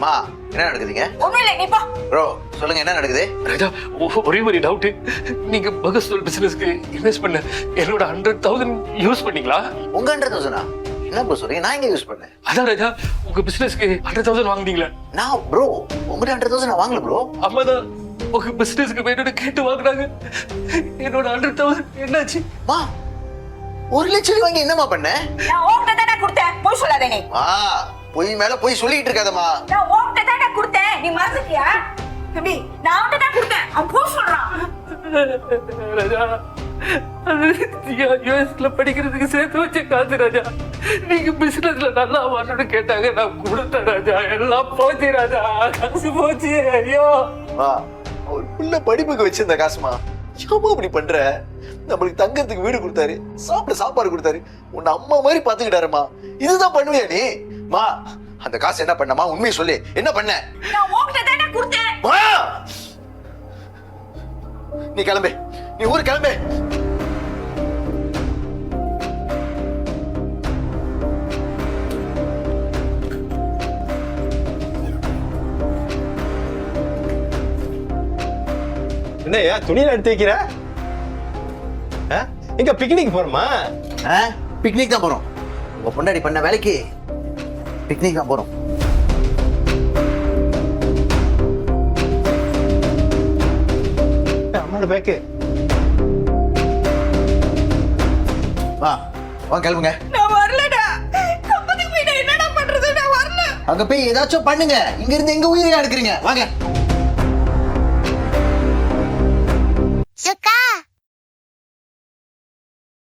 மா என்ன நடக்குதுங்க? ஒண்ணும் இல்லை, நீ போ. ப்ரோ சொல்லுங்க என்ன நடக்குது? ராஜா ஒரே ஒரு டவுட். நீங்க பகஸ்டோல் பிசினஸ்க்கு இன்வெஸ்ட் பண்ண என்னோட 100,000 யூஸ் பண்ணீங்களா? உங்க 100,000 என்ன ப்ரோ சொல்றீங்க? நான் எங்க யூஸ் பண்ணேன்? அதான் ராஜா, உங்க பிசினஸ்க்கு 100,000 வாங்குனீங்களா? நான் ப்ரோ உங்ககிட்ட 100,000 நான் வாங்கல ப்ரோ. அம்மாதான் உங்க பிசினஸ்க்கு வேணும்னு கேட்டு வாங்குறாங்க. என்னோட 100,000 என்னாச்சு? மா 1,00,000 வாங்கி என்னமா பண்ண? நான் உன்கிட்ட தானே கொடுத்தேன், போய் சொல்லாத நீ. பொய் மேல பொய் சொல்லிட்டு இருக்காதம்மா. நான் உன்கிட்ட தானே கொடுத்தேன், நீ மறந்துட்டியா? எப்படி? நான் உன்கிட்ட தான் கொடுத்தேன், அவன் போய் சொல்றான். ராஜா, அது யூஎஸ்ல படிக்கிறதுக்கு சேர்த்து வச்ச காசு ராஜா. நீங்க பிசினஸ்ல நல்லா வரணும்னு கேட்டாங்க, நான் கொடுத்தேன் ராஜா. எல்லாம் போச்சு ராஜா, காசு போச்சு. ஐயோ ஒரு புள்ள படிப்புக்கு வச்சிருந்த காசுமா. ஏமா இப்படி பண்ற? நம்மளுக்கு தங்கறதுக்கு வீடு கொடுத்தாரு, சாப்பிட சாப்பாடு கொடுத்தாரு, உன்னை அம்மா மாதிரி பாத்துக்கிட்டாருமா. இதுதான் பண்ணுவியா நீ? மா அந்த காசு என்ன பண்ணமா? உண்மையை சொல்லு, என்ன பண்ண? நான் உன்கிட்ட தானே கொடுத்தேன். மா நீ கிளம்பு, நீ ஊர் கிளம்பு. என்னய்யா துணியில எடுத்து வைக்கிற? எங்க பிக்னிக் போறோமா? பிக்னிக் தான் போறோம். உங்க பொண்டாடி பண்ண வேலைக்கு பிக்னிக் தான் போறோம். அம்மாவோட பேக்கு. வா வா கிளம்புங்க. நான் வரலடா. கம்பத்துக்கு போய் நான் என்னடா பண்றது? நான் வரல. அங்க போய் ஏதாச்சும் பண்ணுங்க. இங்க இருந்து எங்க உயிரை எடுக்கிறீங்க? வாங்க.